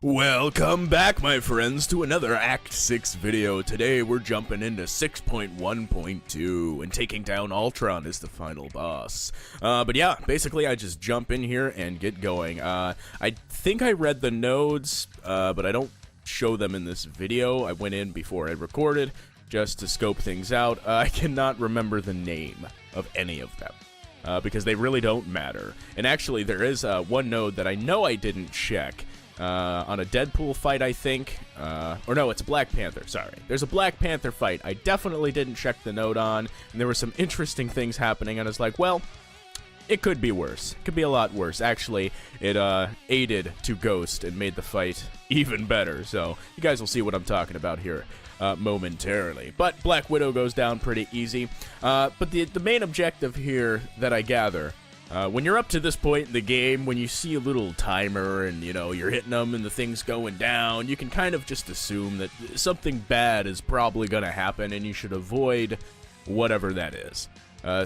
Welcome back, my friends, to another Act 6 video. Today we're jumping into 6.1.2 and taking down Ultron as the final boss. But yeah, basically I just jump in here and get going. I think I read the nodes, but I don't show them in this video. I went in before I recorded just to scope things out. I cannot remember the name of any of them. Because they really don't matter. And actually, there is one node that I know I didn't check. On a Deadpool fight, I think. Or no, it's a Black Panther, sorry. There's a Black Panther fight I definitely didn't check the node on, and there were some interesting things happening, and I was like, well, it could be worse. It could be a lot worse. Actually, it aided to Ghost and made the fight even better, so you guys will see what I'm talking about here momentarily. But Black Widow goes down pretty easy. But the main objective here that I gather, when you're up to this point in the game, when you see a little timer and, you know, you're hitting them and the thing's going down, you can kind of just assume that something bad is probably going to happen and you should avoid whatever that is.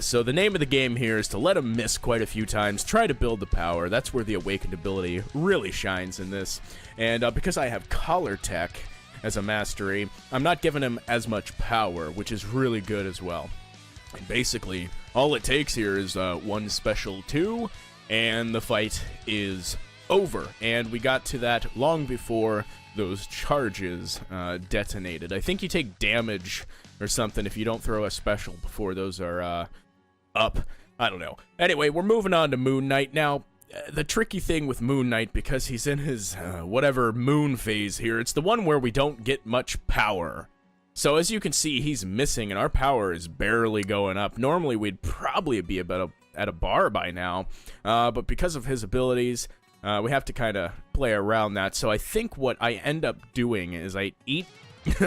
So the name of the game here is to let them miss quite a few times, try to build the power. That's where the awakened ability really shines in this. And because I have Collar Tech as a mastery, I'm not giving him as much power, which is really good as well. And basically, all it takes here is one special 2, and the fight is over. And we got to that long before those charges detonated. I think you take damage or something if you don't throw a special before those are up. I don't know. Anyway, we're moving on to Moon Knight. Now, the tricky thing with Moon Knight, because he's in his whatever moon phase here, it's the one where we don't get much power. So as you can see, he's missing, and our power is barely going up. Normally, we'd probably be about at a bar by now, but because of his abilities, we have to kind of play around that. So I think what I end up doing is I eat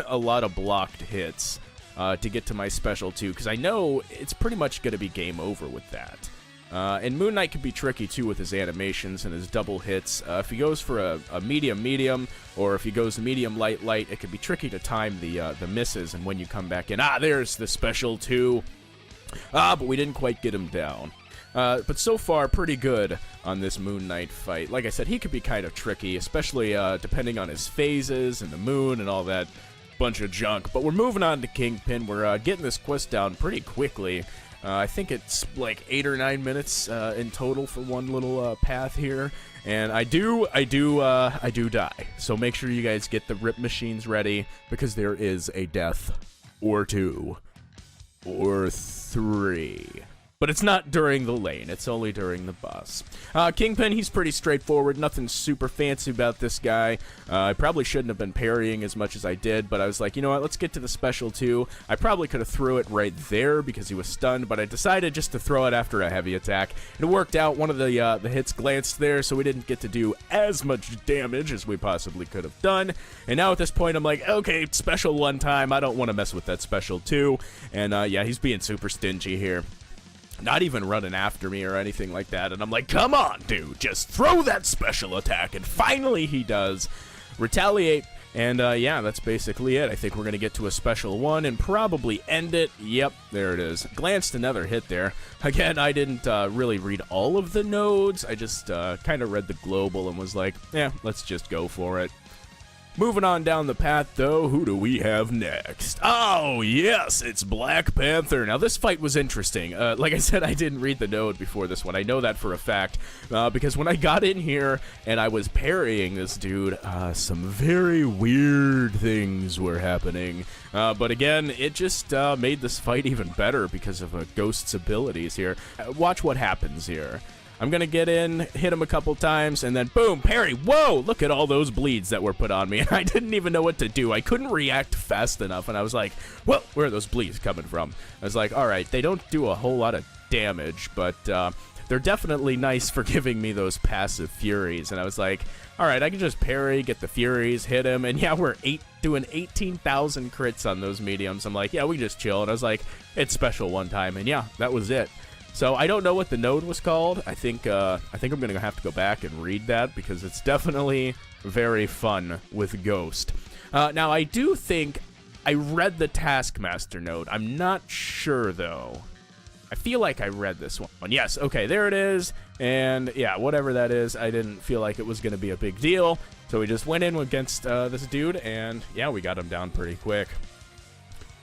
a lot of blocked hits to get to my special 2, because I know it's pretty much going to be game over with that. And Moon Knight can be tricky, too, with his animations and his double hits. If he goes for a medium-medium, or if he goes medium-light-light, it can be tricky to time the misses, and when you come back in, there's the special 2. But we didn't quite get him down. But so far, pretty good on this Moon Knight fight. Like I said, he could be kind of tricky, especially depending on his phases and the moon and all that bunch of junk. But we're moving on to Kingpin. We're getting this quest down pretty quickly. I think it's like 8 or 9 minutes in total for one little path here, and I do die. So make sure you guys get the rip machines ready, because there is a death or 2 or 3. But it's not during the lane, it's only during the boss. Kingpin, he's pretty straightforward, nothing super fancy about this guy. I probably shouldn't have been parrying as much as I did, but I was like, you know what, let's get to the special 2. I probably could have threw it right there because he was stunned, but I decided just to throw it after a heavy attack. And it worked out, one of the hits glanced there, so we didn't get to do as much damage as we possibly could have done. And now at this point, I'm like, okay, special 1 time, I don't want to mess with that special 2. And yeah, he's being super stingy here. Not even running after me or anything like that, and I'm like, come on, dude, just throw that special attack, and finally he does. Retaliate, and yeah, that's basically it. I think we're going to get to a special 1 and probably end it. Yep, there it is. Glanced another hit there. Again, I didn't really read all of the nodes. I just kind of read the global and was like, yeah, let's just go for it. Moving on down the path, though, who do we have next? Oh, yes, it's Black Panther. Now, this fight was interesting. Like I said, I didn't read the node before this one. I know that for a fact, because when I got in here and I was parrying this dude, some very weird things were happening. But again, it just made this fight even better because of Ghost's abilities here. Watch what happens here. I'm going to get in, hit him a couple times, and then boom, parry. Whoa, look at all those bleeds that were put on me. I didn't even know what to do. I couldn't react fast enough, and I was like, well, where are those bleeds coming from? I was like, all right, they don't do a whole lot of damage, but they're definitely nice for giving me those passive furies. And I was like, all right, I can just parry, get the furies, hit him, and yeah, we're doing 18,000 crits on those mediums. I'm like, yeah, we just chill. And I was like, it's special 1 time, and yeah, that was it. So I don't know what the node was called. I think I'm gonna have to go back and read that, because it's definitely very fun with Ghost. Now I do think I read the Taskmaster node. I'm not sure though. I feel like I read this one. Yes, okay, there it is. And yeah, whatever that is, I didn't feel like it was gonna be a big deal. So we just went in against this dude, and yeah, we got him down pretty quick.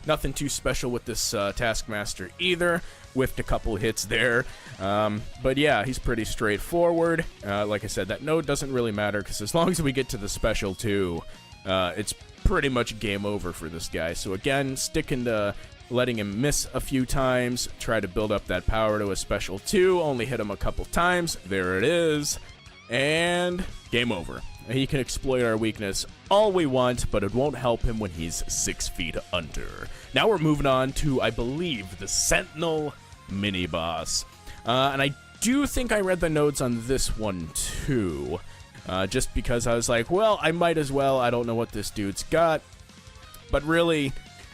Nothing too special with this Taskmaster either. Whiffed a couple hits there. But yeah, he's pretty straightforward. Like I said, that node doesn't really matter, because as long as we get to the special 2, it's pretty much game over for this guy. So again, sticking to letting him miss a few times, try to build up that power to a special 2, only hit him a couple times. There it is. And game over. He can exploit our weakness all we want, but it won't help him when he's 6 feet under. Now we're moving on to, I believe, the Sentinel mini-boss. And I do think I read the notes on this one, too. Just because I was like, well, I might as well. I don't know what this dude's got. But really,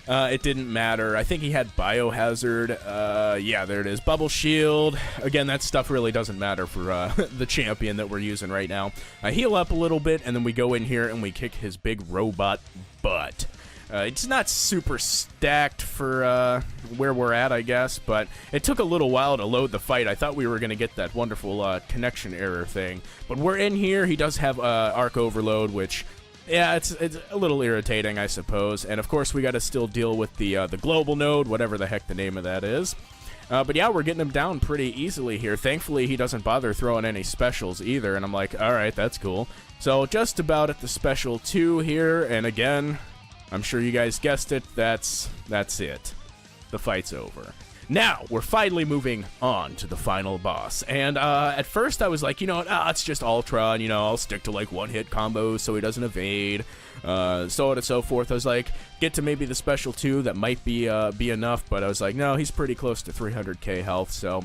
it didn't matter. I think he had Biohazard. Yeah, there it is. Bubble Shield. Again, that stuff really doesn't matter for the champion that we're using right now. I heal up a little bit, and then we go in here and we kick his big robot butt. It's not super stacked for where we're at, I guess, but it took a little while to load the fight. I thought we were going to get that wonderful connection error thing. But we're in here. He does have Arc Overload, which... yeah, it's a little irritating, I suppose. And, of course, we got to still deal with the global node, whatever the heck the name of that is. But, yeah, we're getting him down pretty easily here. Thankfully, he doesn't bother throwing any specials either. And I'm like, all right, that's cool. So, just about at the special 2 here. And, again, I'm sure you guys guessed it. That's it. The fight's over. Now, we're finally moving on to the final boss. And at first I was like, you know what, it's just Ultron, you know, I'll stick to like one-hit combos so he doesn't evade, so on and so forth. I was like, get to maybe the special 2, that might be enough, but I was like, no, he's pretty close to 300k health, so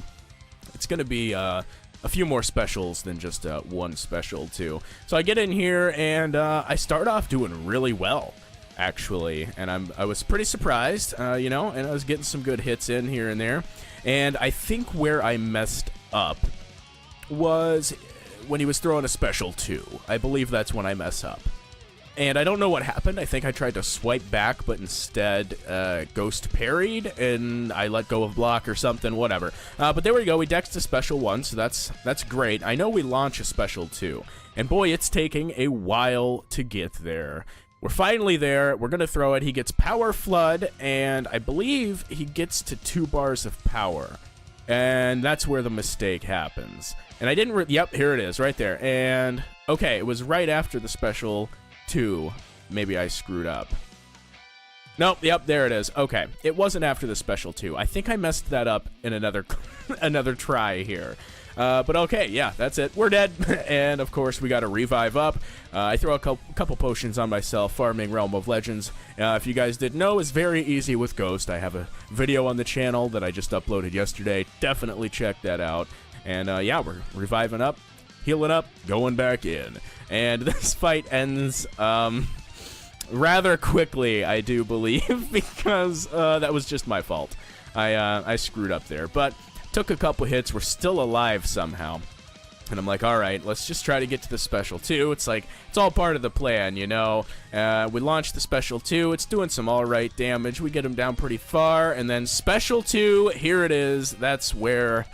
it's going to be a few more specials than just one special, too. So I get in here, and I start off doing really well, actually, and I was pretty surprised, you know, and I was getting some good hits in here and there. And I think where I messed up was when he was throwing a special 2. I believe that's when I mess up. And I don't know what happened. I think I tried to swipe back, but instead ghost parried, and I let go of block or something, whatever. But there we go. We dexed a special 1, so that's great. I know we launch a special 2, and boy, it's taking a while to get there. We're finally there. We're going to throw it. He gets Power Flood, and I believe he gets to 2 bars of power. And that's where the mistake happens. And I didn't... yep, here it is, right there. And, okay, it was right after the special 2. Maybe I screwed up. Nope, yep, there it is. Okay, it wasn't after the special 2. I think I messed that up in another another try here. But okay, yeah, that's it. We're dead. And, of course, we got to revive up. I throw a couple potions on myself, farming Realm of Legends. If you guys didn't know, it's very easy with Ghost. I have a video on the channel that I just uploaded yesterday. Definitely check that out. And, yeah, we're reviving up, healing up, going back in. And this fight ends rather quickly, I do believe, because that was just my fault. I screwed up there. But... took a couple hits, we're still alive somehow. And I'm like, alright, let's just try to get to the special 2. It's like, it's all part of the plan, you know. We launched the special 2, it's doing some alright damage. We get him down pretty far, and then special 2, here it is. That's where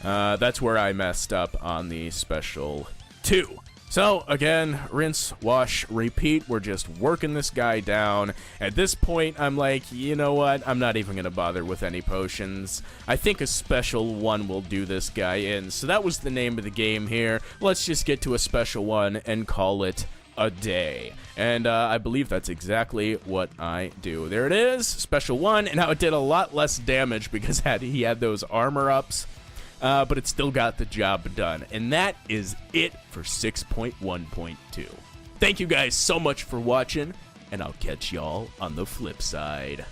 I messed up on the special 2. So, again, rinse, wash, repeat. We're just working this guy down. At this point, I'm like, you know what? I'm not even going to bother with any potions. I think a special 1 will do this guy in. So that was the name of the game here. Let's just get to a special 1 and call it a day. And I believe that's exactly what I do. There it is, special 1. And now it did a lot less damage because he had those armor ups. But it still got the job done. And that is it for 6.1.2. Thank you guys so much for watching, and I'll catch y'all on the flip side.